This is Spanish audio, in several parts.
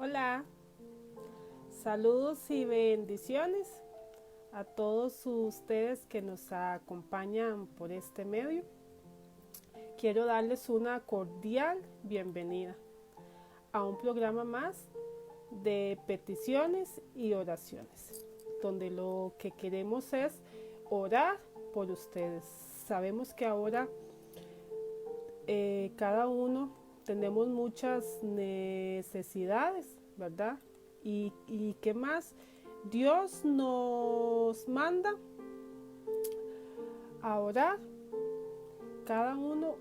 Hola, saludos y bendiciones a todos ustedes que nos acompañan por este medio. Quiero darles una cordial bienvenida a un programa más de peticiones y oraciones, donde lo que queremos es orar por ustedes. Sabemos que ahora cada uno tenemos muchas necesidades, ¿verdad? ¿Y qué más? Dios nos manda a orar cada uno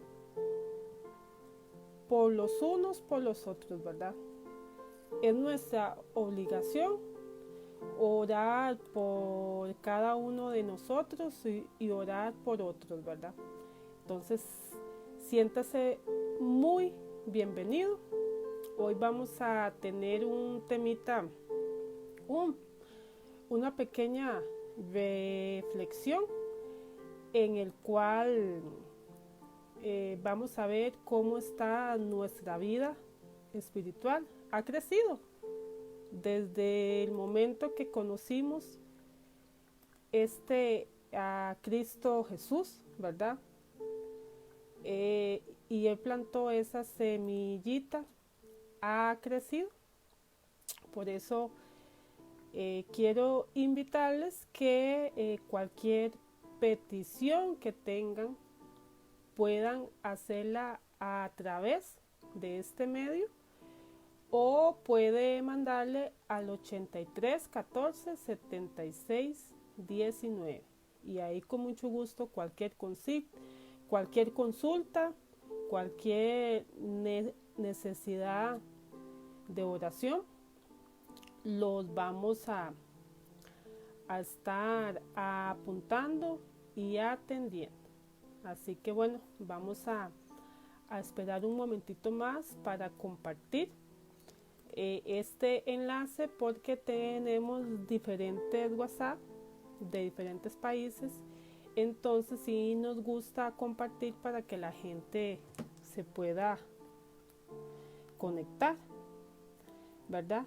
por los unos, por los otros, ¿verdad? Es nuestra obligación orar por cada uno de nosotros y orar por otros, ¿verdad? Entonces, siéntase muy bienvenido. Hoy vamos a tener un temita, un, una pequeña reflexión en el cual vamos a ver cómo está nuestra vida espiritual. Ha crecido desde el momento que conocimos a Cristo Jesús, ¿verdad? Y Él plantó esa semillita, ha crecido. Por eso quiero invitarles que cualquier petición que tengan puedan hacerla a través de este medio o puede mandarle al 83 14 76 19 y ahí con mucho gusto cualquier consulta, cualquier necesidad de oración los vamos a estar apuntando y atendiendo. Así que bueno, vamos a esperar un momentito más para compartir este enlace porque tenemos diferentes WhatsApp de diferentes países. Entonces sí nos gusta compartir para que la gente se pueda conectar, ¿verdad?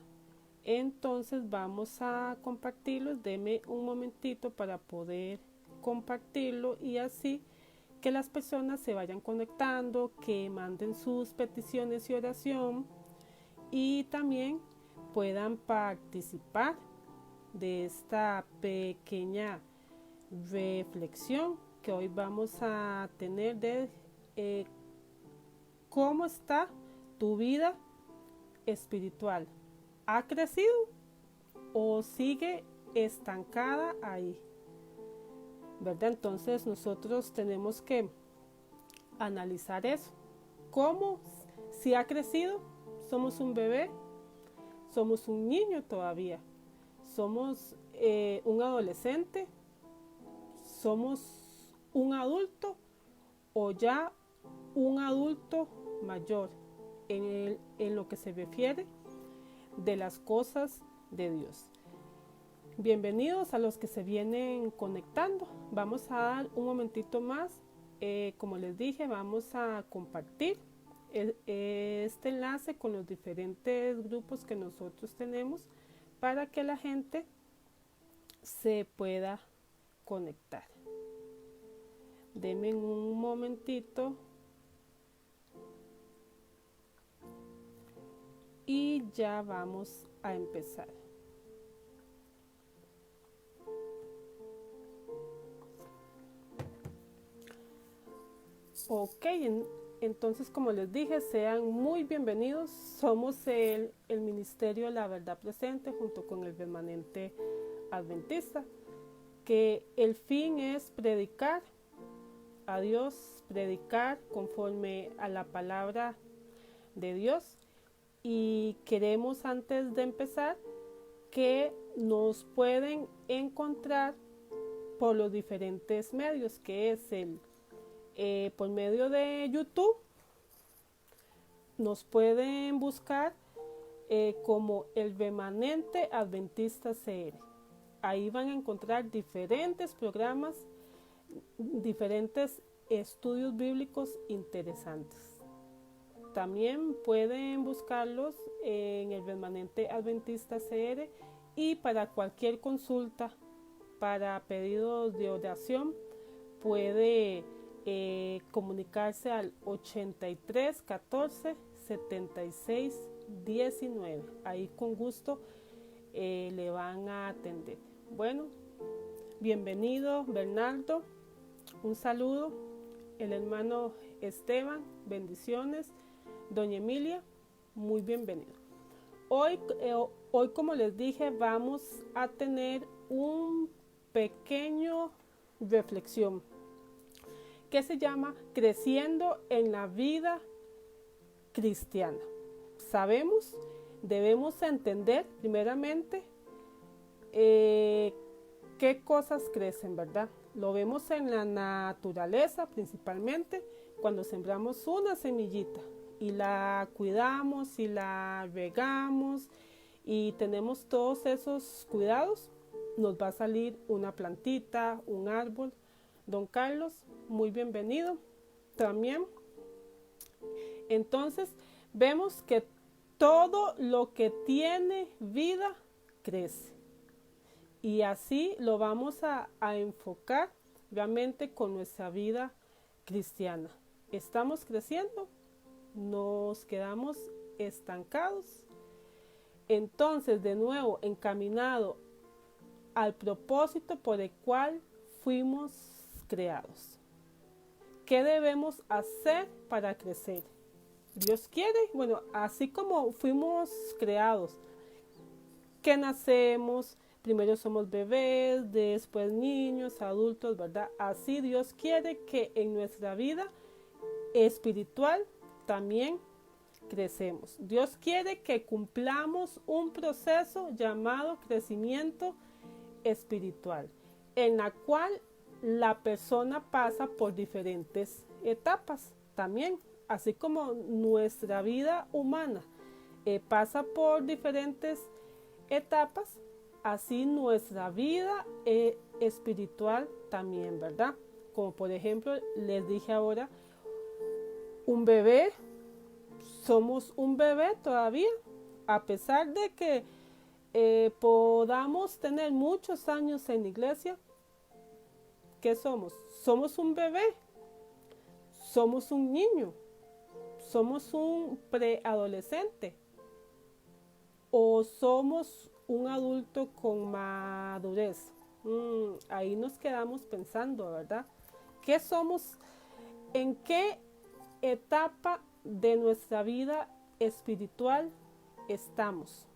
Entonces vamos a compartirlos. Deme un momentito para poder compartirlo y así que las personas se vayan conectando, que manden sus peticiones y oración y también puedan participar de esta pequeña reflexión que hoy vamos a tener de cómo está tu vida espiritual. ¿Ha crecido o sigue estancada ahí? ¿Verdad? Entonces nosotros tenemos que analizar eso. ¿Cómo? Si ha crecido, somos un bebé, somos un niño todavía, somos un adolescente, somos un adulto o ya un adulto mayor en lo que se refiere de las cosas de Dios. Bienvenidos a los que se vienen conectando. Vamos a dar un momentito más. Como les dije, vamos a compartir este enlace con los diferentes grupos que nosotros tenemos para que la gente se pueda conectar. Denme un momentito y ya vamos a empezar. Ok, entonces como les dije, sean muy bienvenidos. Somos el Ministerio La Verdad Presente junto con el Remanente Adventista, que el fin es predicar a Dios, predicar conforme a la palabra de Dios. Y queremos antes de empezar que nos pueden encontrar por los diferentes medios, que es por medio de YouTube. Nos pueden buscar como el Remanente Adventista CR. Ahí van a encontrar diferentes programas, diferentes estudios bíblicos interesantes. también pueden buscarlos en el Remanente Adventista CR, y para cualquier consulta, para pedidos de oración, puede comunicarse al 83 14 76 19. Ahí con gusto le van a atender. Bueno, bienvenido Bernardo, un saludo, el hermano Esteban, bendiciones, doña Emilia, muy bienvenido. Hoy como les dije, vamos a tener un pequeño reflexión que se llama Creciendo en la vida cristiana. Sabemos, debemos entender primeramente qué cosas crecen, ¿verdad? Lo vemos en la naturaleza, principalmente cuando sembramos una semillita y la cuidamos y la regamos y tenemos todos esos cuidados, nos va a salir una plantita, un árbol. Don Carlos, muy bienvenido también. Entonces, vemos que todo lo que tiene vida crece. Y así lo vamos a enfocar realmente con nuestra vida cristiana. ¿Estamos creciendo? ¿Nos quedamos estancados? Entonces, de nuevo, encaminado al propósito por el cual fuimos creados. ¿Qué debemos hacer para crecer? Dios quiere, bueno, así como fuimos creados, que nacemos, primero somos bebés, después niños, adultos, ¿verdad? Así Dios quiere que en nuestra vida espiritual también crecemos. Dios quiere que cumplamos un proceso llamado crecimiento espiritual, en la cual la persona pasa por diferentes etapas también, así como nuestra vida humana pasa por diferentes etapas, así nuestra vida espiritual también, ¿verdad? Como por ejemplo, les dije ahora, un bebé, somos un bebé todavía, a pesar de que podamos tener muchos años en la iglesia. ¿Qué somos? Somos un bebé, somos un niño, somos un preadolescente o somos un adulto con madurez. Ahí nos quedamos pensando, ¿verdad? ¿Qué somos? ¿En qué etapa de nuestra vida espiritual estamos?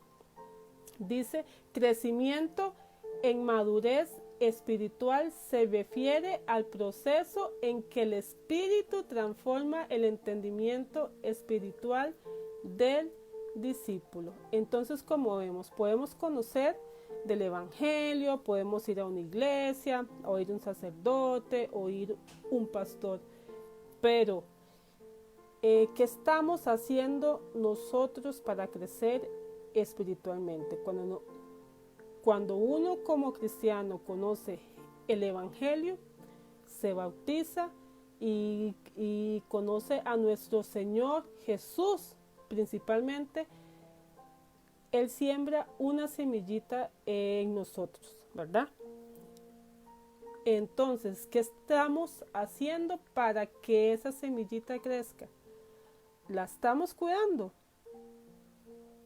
Dice, crecimiento en madurez espiritual se refiere al proceso en que el espíritu transforma el entendimiento espiritual del discípulo. Entonces, como vemos, podemos conocer del evangelio, podemos ir a una iglesia, oír un sacerdote, oír un pastor, pero ¿qué estamos haciendo nosotros para crecer espiritualmente? Cuando uno como cristiano conoce el evangelio, se bautiza y conoce a nuestro Señor Jesús, principalmente, Él siembra una semillita en nosotros, ¿verdad? Entonces, ¿qué estamos haciendo para que esa semillita crezca? ¿La estamos cuidando?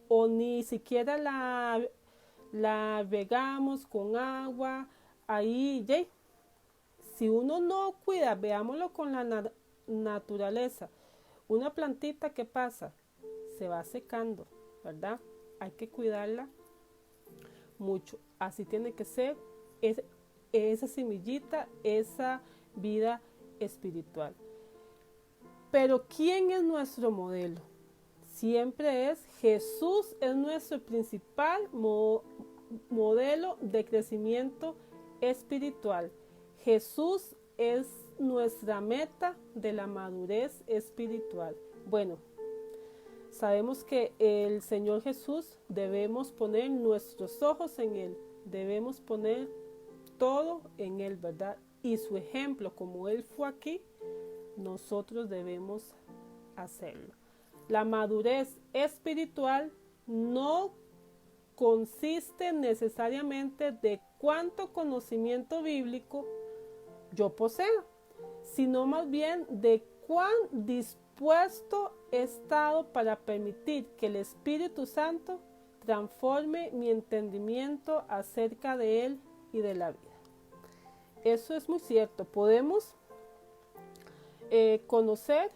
¿O ni siquiera la regamos con agua? Ahí, si uno no cuida, veámoslo con la naturaleza. Una plantita, ¿qué pasa? Se va secando, ¿verdad? Hay que cuidarla mucho. Así tiene que ser esa semillita, esa vida espiritual. Pero ¿quién es nuestro modelo? Siempre es Jesús, es nuestro principal modelo de crecimiento espiritual. Jesús es nuestra meta de la madurez espiritual. Bueno, sabemos que el Señor Jesús, debemos poner nuestros ojos en Él, debemos poner todo en Él, ¿verdad? Y su ejemplo, como Él fue aquí, nosotros debemos hacerlo. La madurez espiritual no consiste necesariamente de cuánto conocimiento bíblico yo poseo, sino más bien de cuán dispuesto he estado para permitir que el Espíritu Santo transforme mi entendimiento acerca de Él y de la vida. Eso es muy cierto. Podemos conocer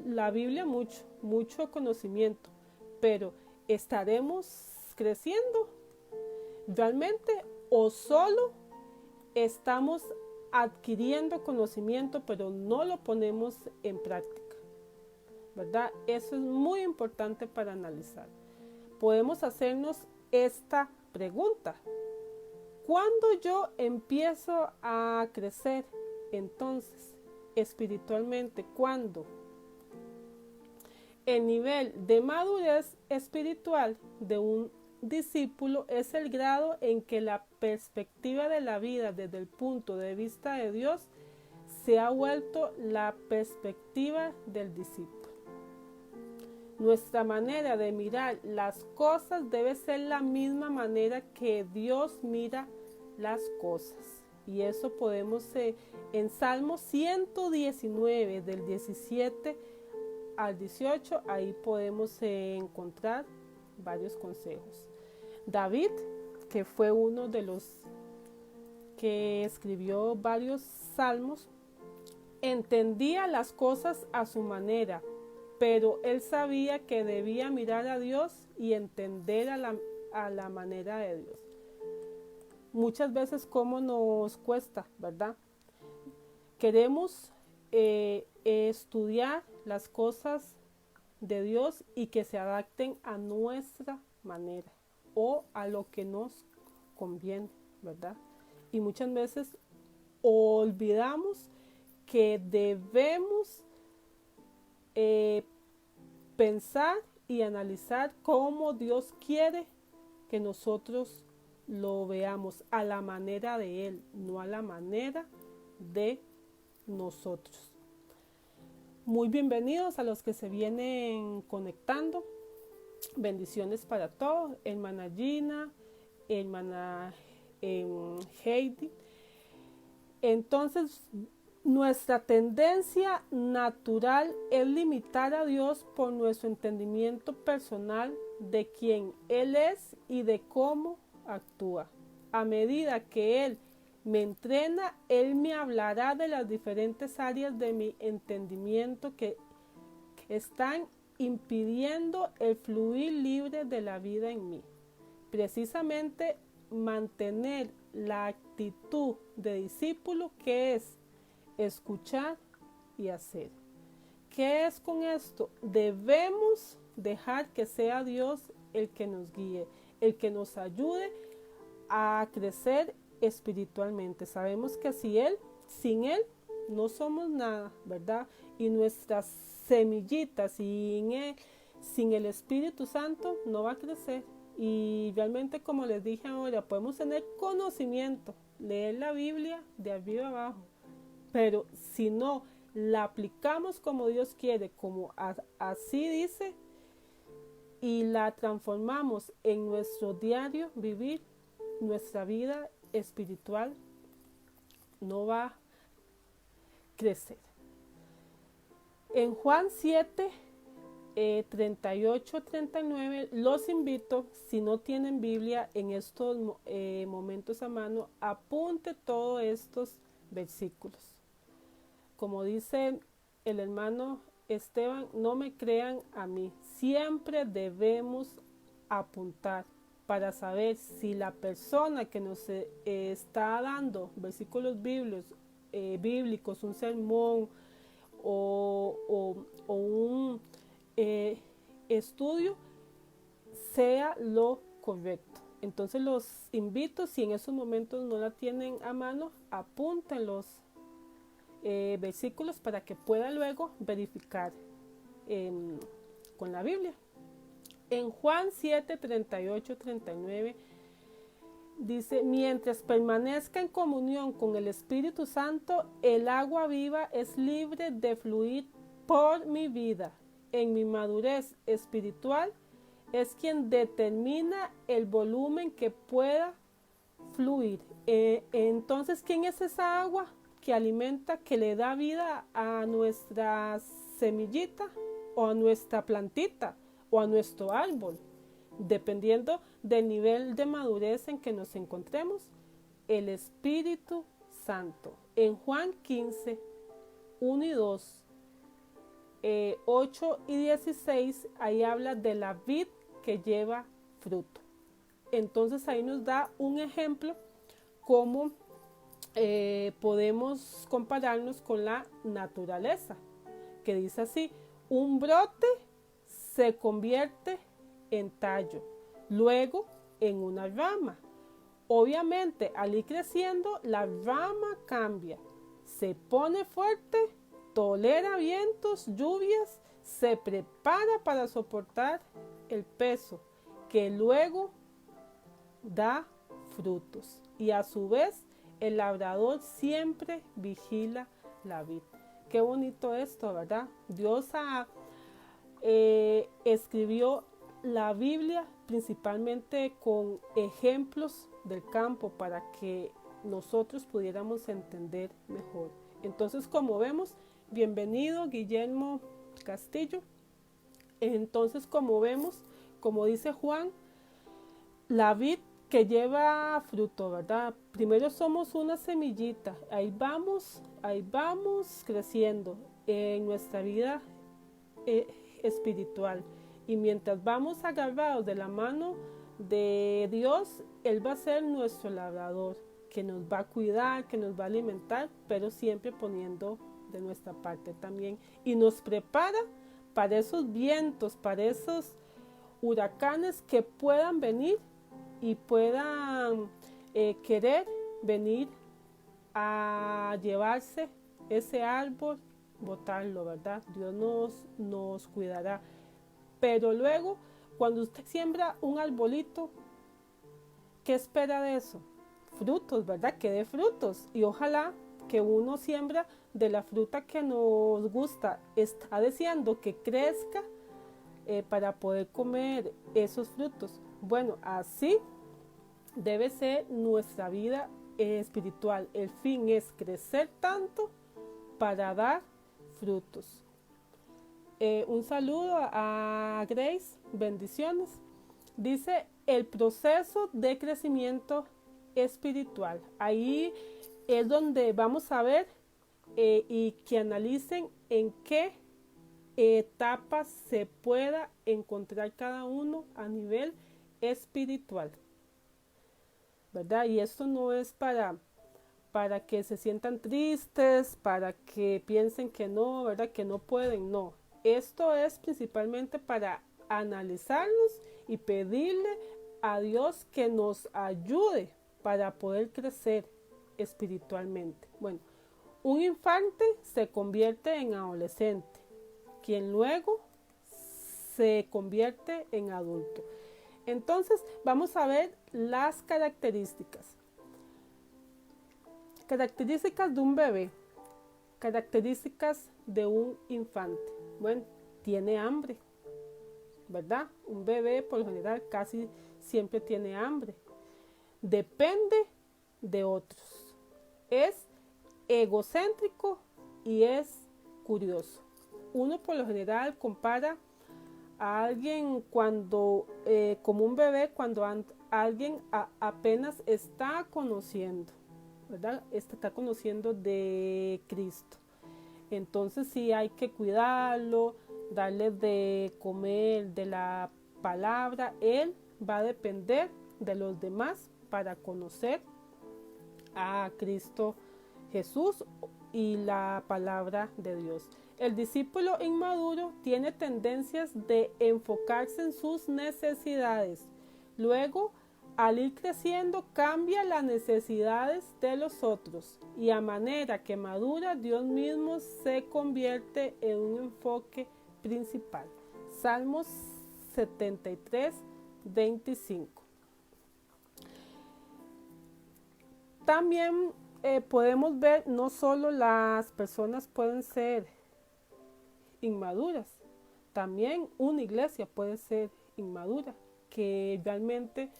la Biblia mucho conocimiento, pero ¿estaremos creciendo realmente o solo estamos adquiriendo conocimiento pero no lo ponemos en práctica? ¿Verdad? Eso es muy importante para analizar. Podemos hacernos esta pregunta: ¿cuándo yo empiezo a crecer entonces espiritualmente? ¿Cuándo? El nivel de madurez espiritual de un discípulo es el grado en que la perspectiva de la vida desde el punto de vista de Dios se ha vuelto la perspectiva del discípulo. Nuestra manera de mirar las cosas debe ser la misma manera que Dios mira las cosas. Y eso podemos en Salmo 119 del 17 al 18, ahí podemos encontrar varios consejos. David, que fue uno de los que escribió varios salmos, entendía las cosas a su manera, pero él sabía que debía mirar a Dios y entender a la manera de Dios. Muchas veces como nos cuesta, ¿verdad? Queremos estudiar las cosas de Dios y que se adapten a nuestra manera o a lo que nos conviene, ¿verdad? Y muchas veces olvidamos que debemos pensar y analizar cómo Dios quiere que nosotros lo veamos, a la manera de Él, no a la manera de nosotros. Muy bienvenidos a los que se vienen conectando. Bendiciones para todos. Hermana Gina, hermana Heidi. Entonces, nuestra tendencia natural es limitar a Dios por nuestro entendimiento personal de quién Él es y de cómo actúa. A medida que Él me entrena, Él me hablará de las diferentes áreas de mi entendimiento que están impidiendo el fluir libre de la vida en mí. Precisamente mantener la actitud de discípulo, que es escuchar y hacer. ¿Qué es con esto? Debemos dejar que sea Dios el que nos guíe, el que nos ayude a crecer espiritualmente. Sabemos que sin Él no somos nada, ¿verdad? Y nuestras semillitas sin el Espíritu Santo no va a crecer. Y realmente, como les dije ahora, podemos tener conocimiento, leer la Biblia de arriba abajo, pero si no la aplicamos como Dios quiere, como así dice, y la transformamos en nuestro diario vivir, nuestra vida espiritual no va a crecer. En Juan 7, 38-39, los invito, si no tienen Biblia en estos momentos a mano, apunte todos estos versículos. Como dice el hermano Esteban, no me crean a mí, siempre debemos apuntar para saber si la persona que nos está dando versículos bíblicos, un sermón o un estudio, sea lo correcto. Entonces los invito, si en esos momentos no la tienen a mano, apunten los versículos para que pueda luego verificar con la Biblia. En Juan 7, 38-39 dice: mientras permanezca en comunión con el Espíritu Santo, el agua viva es libre de fluir por mi vida en mi madurez espiritual es quien determina el volumen que pueda fluir. Entonces, ¿quién es esa agua que alimenta, que le da vida a nuestra semillita o a nuestra plantita o a nuestro árbol? Dependiendo del nivel de madurez en que nos encontremos, el Espíritu Santo. En Juan 15, 1 y 2, 8 y 16, ahí habla de la vid que lleva fruto. Entonces ahí nos da un ejemplo cómo podemos compararnos con la naturaleza, que dice así: un brote se convierte en tallo, luego en una rama. Obviamente, al ir creciendo, la rama cambia, se pone fuerte, tolera vientos, lluvias, se prepara para soportar el peso, que luego da frutos. Y a su vez, el labrador siempre vigila la vid. Qué bonito esto, ¿verdad? Dios escribió la Biblia principalmente con ejemplos del campo para que nosotros pudiéramos entender mejor. Entonces, como vemos, bienvenido Guillermo Castillo. Entonces, como vemos, como dice Juan, la vid que lleva fruto, ¿verdad? Primero somos una semillita, ahí vamos creciendo en nuestra vida espiritual. Y mientras vamos agarrados de la mano de Dios, Él va a ser nuestro labrador, que nos va a cuidar, que nos va a alimentar, pero siempre poniendo de nuestra parte también. Y nos prepara para esos vientos, para esos huracanes que puedan venir y puedan querer venir a llevarse ese árbol, botarlo, ¿verdad? Dios nos cuidará. Pero luego, cuando usted siembra un arbolito, ¿qué espera de eso? Frutos, ¿verdad? Que dé frutos. Y ojalá que uno siembra de la fruta que nos gusta, está deseando que crezca para poder comer esos frutos. Bueno, así debe ser nuestra vida espiritual. El fin es crecer tanto para dar frutos. Un saludo a Grace, bendiciones. Dice el proceso de crecimiento espiritual. Ahí es donde vamos a ver y que analicen en qué etapas se pueda encontrar cada uno a nivel espiritual, ¿verdad? Y esto no es para que se sientan tristes, para que piensen que no, ¿verdad? Que no pueden, no. Esto es principalmente para analizarlos y pedirle a Dios que nos ayude para poder crecer espiritualmente. Bueno, un infante se convierte en adolescente, quien luego se convierte en adulto. Entonces, vamos a ver las características. Características de un bebé, características de un infante. Bueno, tiene hambre, ¿verdad? Un bebé por lo general casi siempre tiene hambre. Depende de otros. Es egocéntrico y es curioso. Uno por lo general compara a alguien cuando, como un bebé, cuando alguien apenas está conociendo, ¿verdad? Está conociendo de Cristo. Entonces sí hay que cuidarlo, darle de comer de la palabra. Él va a depender de los demás para conocer a Cristo Jesús y la palabra de Dios. El discípulo inmaduro tiene tendencias de enfocarse en sus necesidades. Luego, al ir creciendo, cambia las necesidades de los otros y a manera que madura, Dios mismo se convierte en un enfoque principal. Salmos 73, 25. También podemos ver, no solo las personas pueden ser inmaduras. También una iglesia puede ser inmadura, que realmente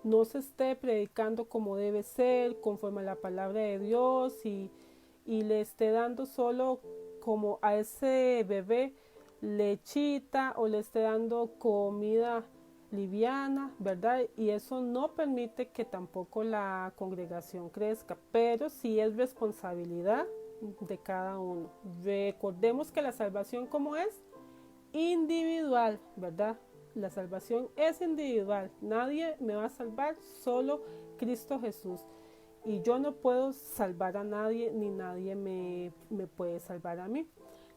no se esté predicando como debe ser, conforme a la palabra de Dios y le esté dando solo como a ese bebé lechita o le esté dando comida liviana, ¿verdad? Y eso no permite que tampoco la congregación crezca, pero sí es responsabilidad de cada uno. Recordemos que la salvación, ¿cómo es? Individual, ¿verdad? La salvación es individual. Nadie me va a salvar, solo Cristo Jesús. Y yo no puedo salvar a nadie, ni nadie me puede salvar a mí.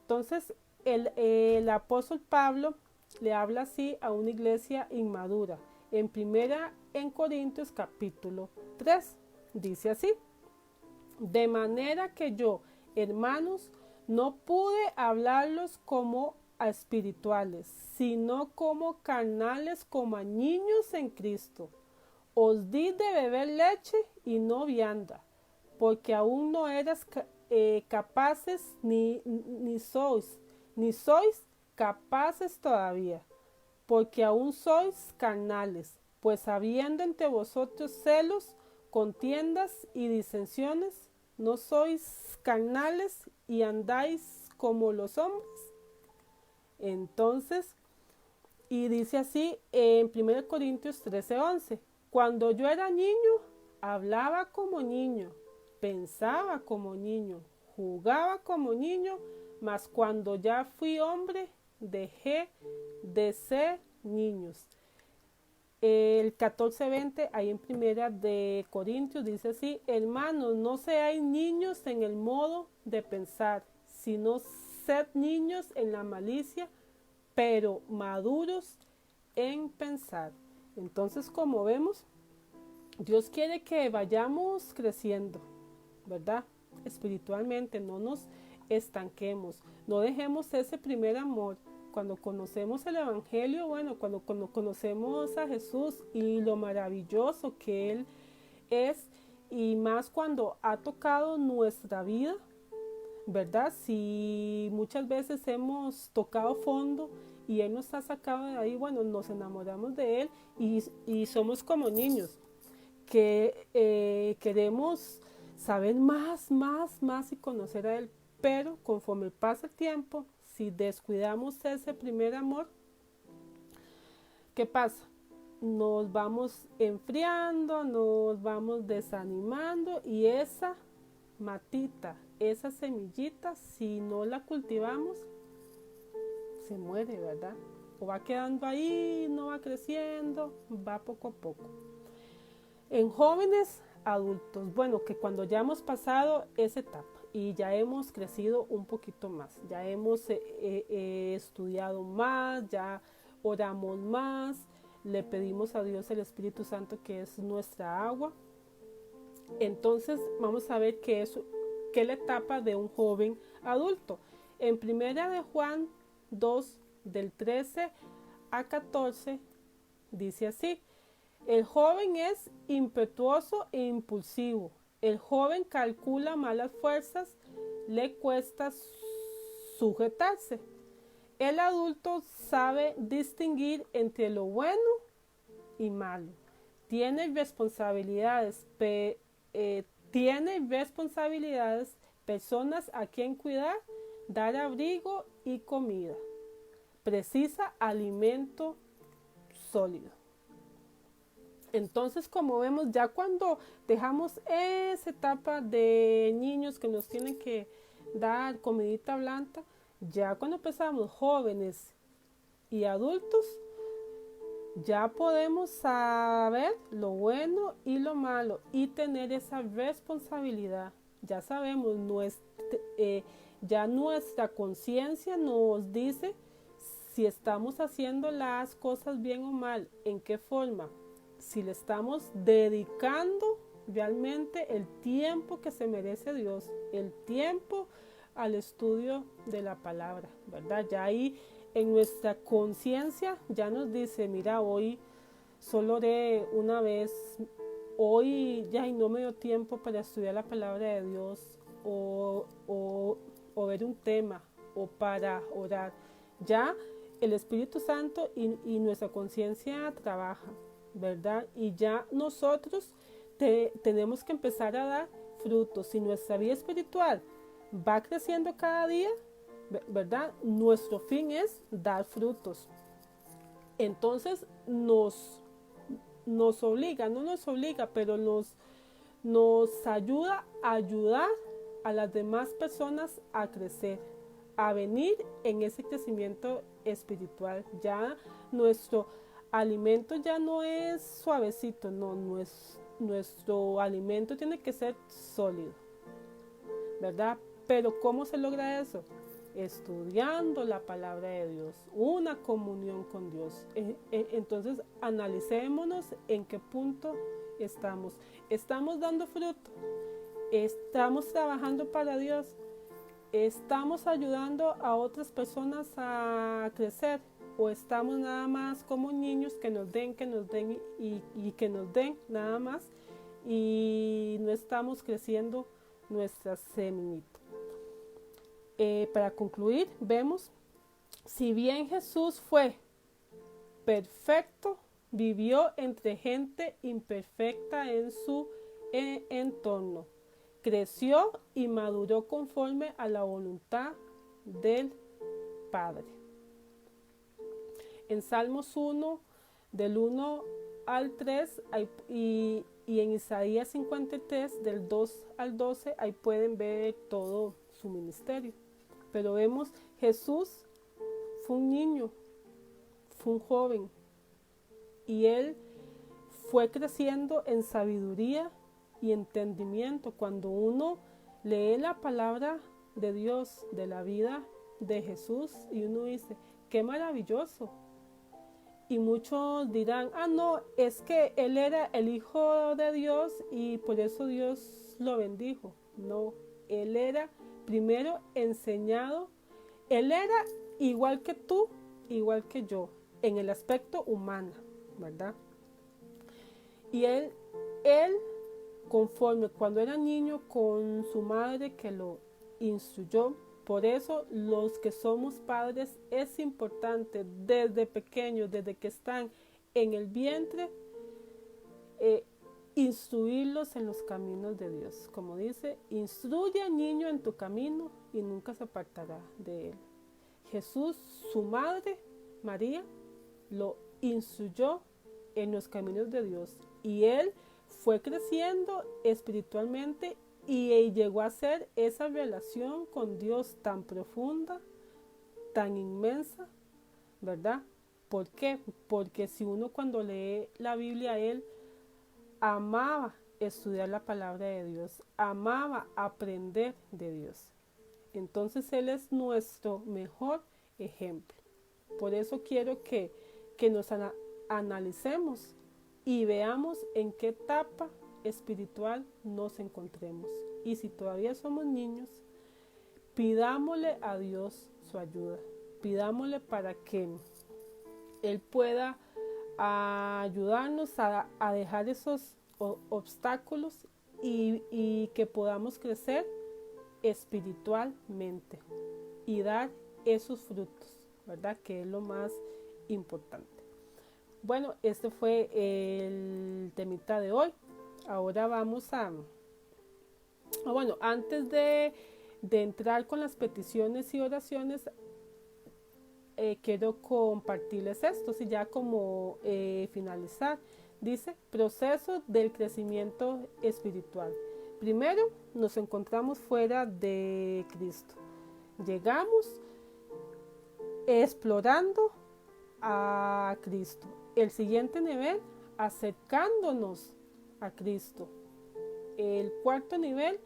Entonces, el apóstol Pablo le habla así a una iglesia inmadura. En primera en Corintios capítulo 3, dice así: de manera que yo, hermanos, no pude hablarlos como a espirituales, sino como carnales, como a niños en Cristo. Os di de beber leche y no vianda, porque aún no eras capaces ni sois capaces todavía, porque aún sois carnales, pues habiendo entre vosotros celos, contiendas y disensiones, ¿no sois carnales y andáis como los hombres? Entonces, y dice así en 1 Corintios 13:11, cuando yo era niño, hablaba como niño, pensaba como niño, jugaba como niño, mas cuando ya fui hombre, dejé de ser niños. El 14:20, ahí en primera de Corintios, dice así: hermanos, no seáis niños en el modo de pensar, sino sed niños en la malicia, pero maduros en pensar. Entonces, como vemos, Dios quiere que vayamos creciendo, ¿verdad? Espiritualmente, no nos estanquemos, no dejemos ese primer amor. Cuando conocemos el Evangelio, bueno, cuando conocemos a Jesús y lo maravilloso que Él es, y más cuando ha tocado nuestra vida, ¿verdad? Si muchas veces hemos tocado fondo y Él nos ha sacado de ahí, bueno, nos enamoramos de Él y somos como niños que queremos saber más y conocer a Él, pero conforme pasa el tiempo, si descuidamos ese primer amor, ¿qué pasa? Nos vamos enfriando, nos vamos desanimando y esa matita, esa semillita, si no la cultivamos, se muere, ¿verdad? O va quedando ahí, no va creciendo, va poco a poco. En jóvenes adultos, bueno, que cuando ya hemos pasado esa etapa y ya hemos crecido un poquito más, ya hemos estudiado más, ya oramos más, le pedimos a Dios el Espíritu Santo, que es nuestra agua. Entonces vamos a ver qué es la etapa de un joven adulto. En primera de Juan 2, del 13 a 14, dice así: el joven es impetuoso e impulsivo. El joven calcula malas fuerzas, le cuesta sujetarse. El adulto sabe distinguir entre lo bueno y malo. Tiene responsabilidades, personas a quien cuidar, dar abrigo y comida. Precisa alimento sólido. Entonces, como vemos, ya cuando dejamos esa etapa de niños que nos tienen que dar comidita blanca, ya cuando empezamos jóvenes y adultos, ya podemos saber lo bueno y lo malo y tener esa responsabilidad. Ya sabemos, ya nuestra conciencia nos dice si estamos haciendo las cosas bien o mal, en qué forma, si le estamos dedicando realmente el tiempo que se merece Dios, el tiempo al estudio de la palabra, ¿verdad? Ya ahí en nuestra conciencia ya nos dice, mira, hoy solo oré una vez, hoy ya no me dio tiempo para estudiar la palabra de Dios o ver un tema, o para orar. Ya el Espíritu Santo y nuestra conciencia trabaja, ¿verdad? Y ya nosotros tenemos que empezar a dar frutos. Si nuestra vida espiritual va creciendo cada día, ¿verdad? Nuestro fin es dar frutos. Entonces nos obliga, no nos obliga, pero nos ayuda a ayudar a las demás personas a crecer, a venir en ese crecimiento espiritual. Ya nuestro alimento ya no es suavecito, no, nuestro alimento tiene que ser sólido, ¿verdad? Pero ¿cómo se logra eso? Estudiando la palabra de Dios, una comunión con Dios. Entonces analicémonos en qué punto estamos. ¿Estamos dando fruto? ¿Estamos trabajando para Dios? ¿Estamos ayudando a otras personas a crecer? ¿O estamos nada más como niños que nos den y que nos den nada más? Y no estamos creciendo nuestra semillita. Para concluir, vemos, si bien Jesús fue perfecto, vivió entre gente imperfecta en su entorno, creció y maduró conforme a la voluntad del Padre. En Salmos 1, del 1 al 3, y en Isaías 53, del 2 al 12, ahí pueden ver todo su ministerio. Pero vemos, Jesús fue un niño, fue un joven, y él fue creciendo en sabiduría y entendimiento. Cuando uno lee la palabra de Dios, de la vida de Jesús, y uno dice, qué maravilloso. Y muchos dirán, no, es que él era el Hijo de Dios y por eso Dios lo bendijo. No, él era primero enseñado, él era igual que tú, igual que yo, en el aspecto humano, ¿verdad? Y él conforme cuando era niño con su madre que lo instruyó. Por eso los que somos padres es importante desde pequeños, desde que están en el vientre, instruirlos en los caminos de Dios. Como dice, instruye al niño en tu camino y nunca se apartará de él. Jesús, su madre, María, lo instruyó en los caminos de Dios y él fue creciendo espiritualmente y llegó a ser esa relación con Dios tan profunda, tan inmensa, ¿verdad? ¿Por qué? Porque si uno cuando lee la Biblia, él amaba estudiar la palabra de Dios, amaba aprender de Dios. Entonces él es nuestro mejor ejemplo. Por eso quiero que nos analicemos y veamos en qué etapa espiritual nos encontremos. Y si todavía somos niños, pidámosle a Dios su ayuda. Pidámosle para que Él pueda ayudarnos a dejar esos obstáculos y que podamos crecer espiritualmente y dar esos frutos, ¿verdad? Que es lo más importante. Bueno, este fue el temita de hoy. Ahora vamos bueno, antes de entrar con las peticiones y oraciones, quiero compartirles esto, y ya como finalizar. Dice, proceso del crecimiento espiritual. Primero, nos encontramos fuera de Cristo. Llegamos explorando a Cristo. El siguiente nivel, acercándonos a Cristo. El cuarto nivel,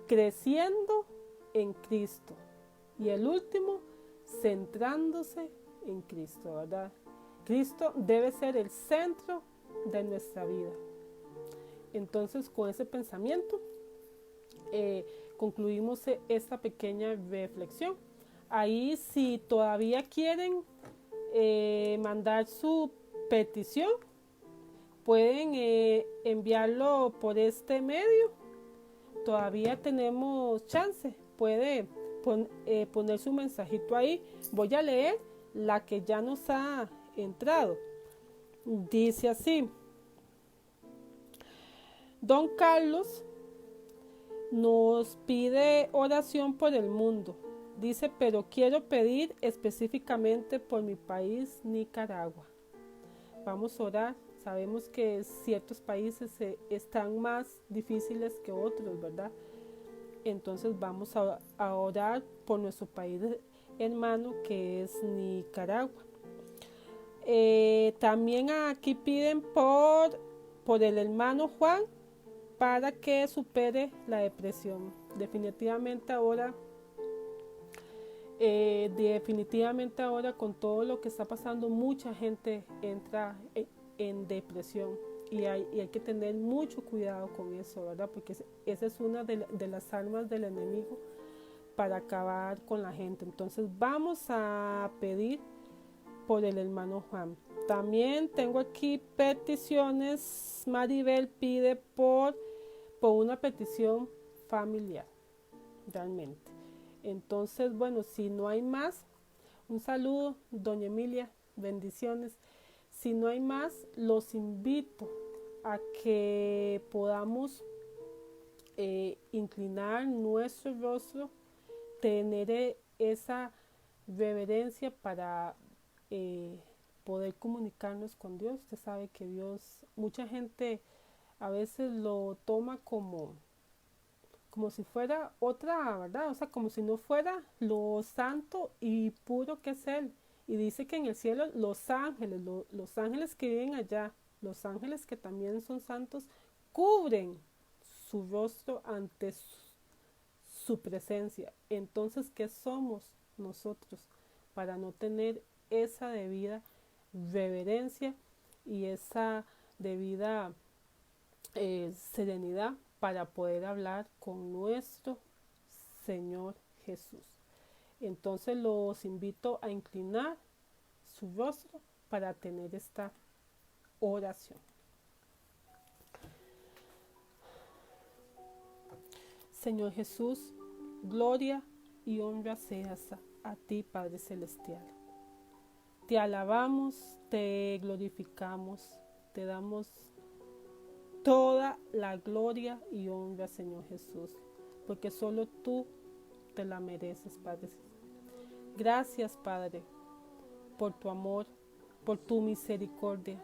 creciendo en Cristo. Y el último, centrándose en Cristo, ¿verdad? Cristo debe ser el centro de nuestra vida. Entonces, con ese pensamiento, concluimos esta pequeña reflexión. Ahí, si todavía quieren mandar su petición, pueden enviarlo por este medio. Todavía tenemos chance. Puede poner su mensajito ahí. Voy a leer la que ya nos ha entrado. Dice así: Don Carlos nos pide oración por el mundo. Dice, pero quiero pedir específicamente por mi país, Nicaragua. Vamos a orar. Sabemos que ciertos países están más difíciles que otros, ¿verdad? Entonces vamos a orar por nuestro país hermano, que es Nicaragua. También aquí piden por el hermano Juan para que supere la depresión. Definitivamente ahora con todo lo que está pasando, mucha gente entra en depresión y hay que tener mucho cuidado con eso, ¿verdad? Porque esa es una de las armas del enemigo para acabar con la gente. Entonces vamos a pedir por el hermano Juan. También tengo aquí peticiones. Maribel pide por una petición familiar, realmente. Entonces, bueno, si no hay más, un saludo, doña Emilia, bendiciones. Si no hay más, los invito a que podamos inclinar nuestro rostro, tener esa reverencia para poder comunicarnos con Dios. Usted sabe que Dios, mucha gente a veces lo toma como si fuera otra, ¿verdad? O sea, como si no fuera lo santo y puro que es Él. Y dice que en el cielo los ángeles que viven allá, los ángeles que también son santos, cubren su rostro ante su presencia. Entonces, ¿qué somos nosotros para no tener esa debida reverencia y esa debida serenidad para poder hablar con nuestro Señor Jesús? Entonces los invito a inclinar su rostro para tener esta oración. Señor Jesús, gloria y honra seas a ti, Padre Celestial. Te alabamos, te glorificamos, te damos toda la gloria y honra, Señor Jesús, porque solo tú te la mereces, Padre. Gracias, Padre, por tu amor, por tu misericordia,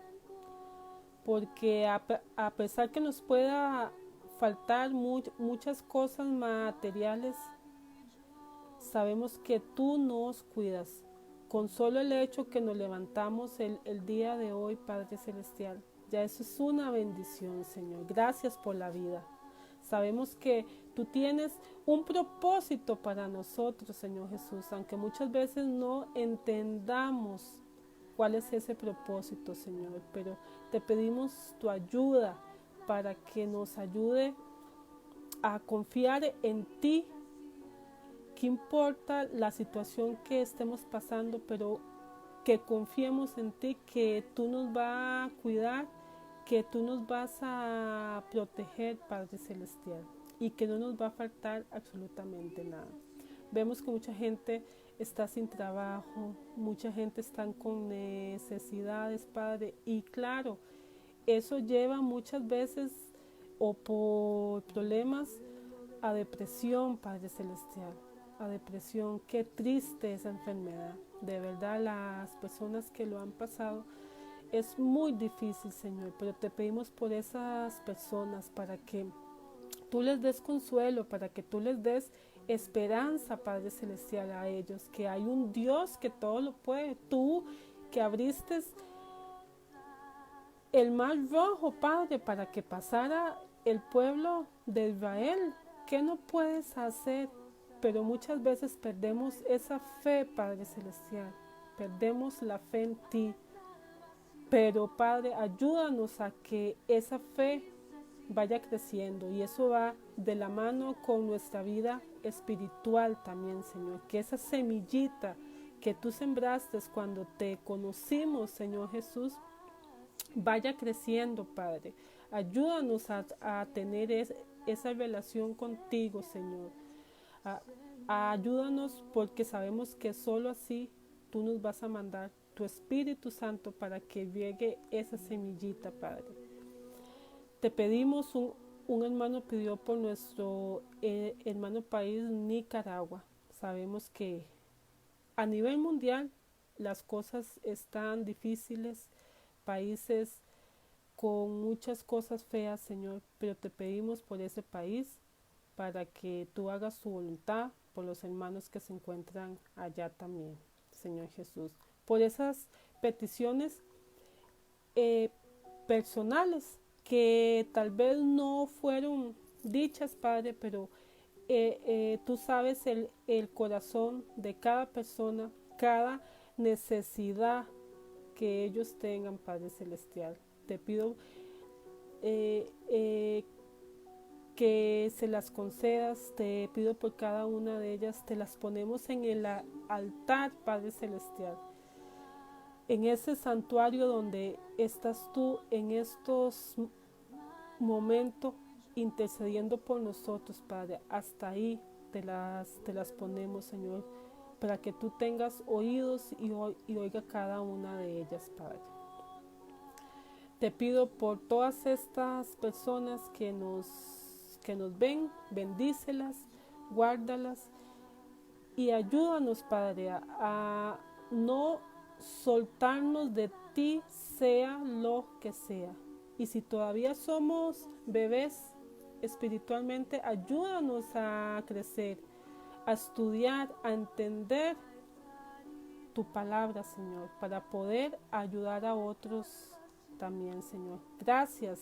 porque a pesar que nos pueda faltar muchas cosas materiales, sabemos que tú nos cuidas. Con solo el hecho que nos levantamos el día de hoy, Padre Celestial, ya eso es una bendición, Señor. Gracias por la vida. Sabemos que tú tienes un propósito para nosotros, Señor Jesús, aunque muchas veces no entendamos cuál es ese propósito, Señor, pero te pedimos tu ayuda para que nos ayude a confiar en ti. ¿Qué importa la situación que estemos pasando? Pero que confiemos en ti, que tú nos vas a cuidar, que tú nos vas a proteger, Padre Celestial, y que no nos va a faltar absolutamente nada. Vemos que mucha gente está sin trabajo, mucha gente está con necesidades, Padre, y claro, eso lleva muchas veces o por problemas a depresión, Padre Celestial, a depresión. Qué triste esa enfermedad. De verdad, las personas que lo han pasado, es muy difícil, Señor, pero te pedimos por esas personas para que tú les des consuelo, para que tú les des esperanza, Padre Celestial, a ellos, que hay un Dios que todo lo puede. Tú que abriste el mar rojo, Padre, para que pasara el pueblo de Israel. ¿Qué no puedes hacer? Pero muchas veces perdemos esa fe, Padre Celestial. Perdemos la fe en ti. Pero, Padre, ayúdanos a que esa fe vaya creciendo. Y eso va de la mano con nuestra vida espiritual también, Señor. Que esa semillita que tú sembraste cuando te conocimos, Señor Jesús, vaya creciendo, Padre. Ayúdanos a tener esa relación contigo, Señor. Ayúdanos porque sabemos que solo así tú nos vas a mandar tu Espíritu Santo para que riegue esa semillita, Padre. Te pedimos, un hermano pidió por nuestro hermano país Nicaragua. Sabemos que a nivel mundial las cosas están difíciles, países con muchas cosas feas, Señor, pero te pedimos por ese país para que tú hagas tu voluntad por los hermanos que se encuentran allá también, Señor Jesús. Por esas peticiones eh, personales que tal vez no fueron dichas, Padre, pero tú sabes el corazón de cada persona, cada necesidad que ellos tengan, Padre Celestial. Te pido eh, eh, que se las concedas, te pido por cada una de ellas, te las ponemos en el altar, Padre Celestial, en ese santuario donde estás tú en estos momentos intercediendo por nosotros, Padre. Hasta ahí te las ponemos, Señor, para que tú tengas oídos y oiga cada una de ellas, Padre. Te pido por todas estas personas que nos ven, bendícelas, guárdalas y ayúdanos, Padre, a no soltarnos de ti, sea lo que sea. Y si todavía somos bebés espiritualmente, ayúdanos a crecer, a estudiar, a entender tu palabra, Señor, para poder ayudar a otros también, Señor. Gracias,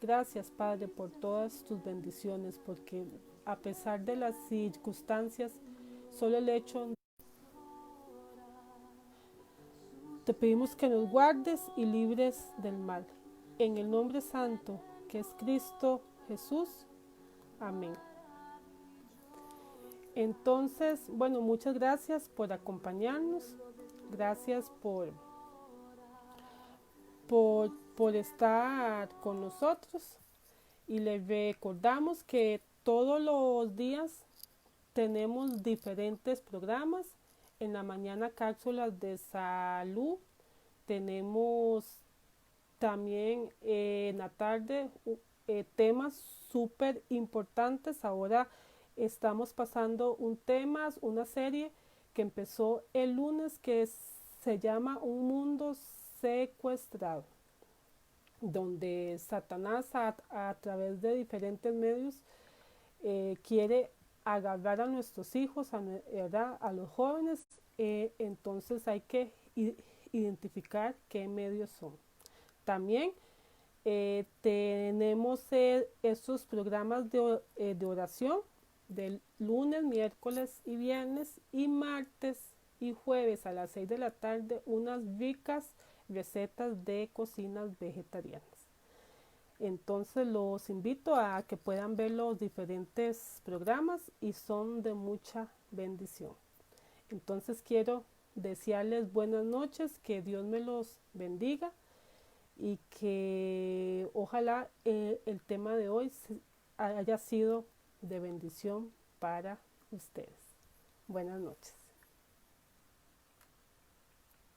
gracias, Padre, por todas tus bendiciones, porque a pesar de las circunstancias, solo el hecho, te pedimos que nos guardes y libres del mal. En el nombre santo, que es Cristo Jesús. Amén. Entonces, bueno, muchas gracias por acompañarnos. Gracias por estar con nosotros. Y les recordamos que todos los días tenemos diferentes programas. En la mañana cápsulas de salud. Tenemos también en la tarde temas súper importantes. Ahora estamos pasando un tema, una serie que empezó el lunes que se llama Un mundo secuestrado, donde Satanás a través de diferentes medios quiere agarrar a nuestros hijos, a los jóvenes, entonces hay que identificar qué medios son. También tenemos estos programas de oración del lunes, miércoles y viernes, y martes y jueves a las 6 de la tarde, unas ricas recetas de cocinas vegetarianas. Entonces los invito a que puedan ver los diferentes programas y son de mucha bendición. Entonces quiero desearles buenas noches, que Dios me los bendiga y que ojalá el tema de hoy haya sido de bendición para ustedes. Buenas noches.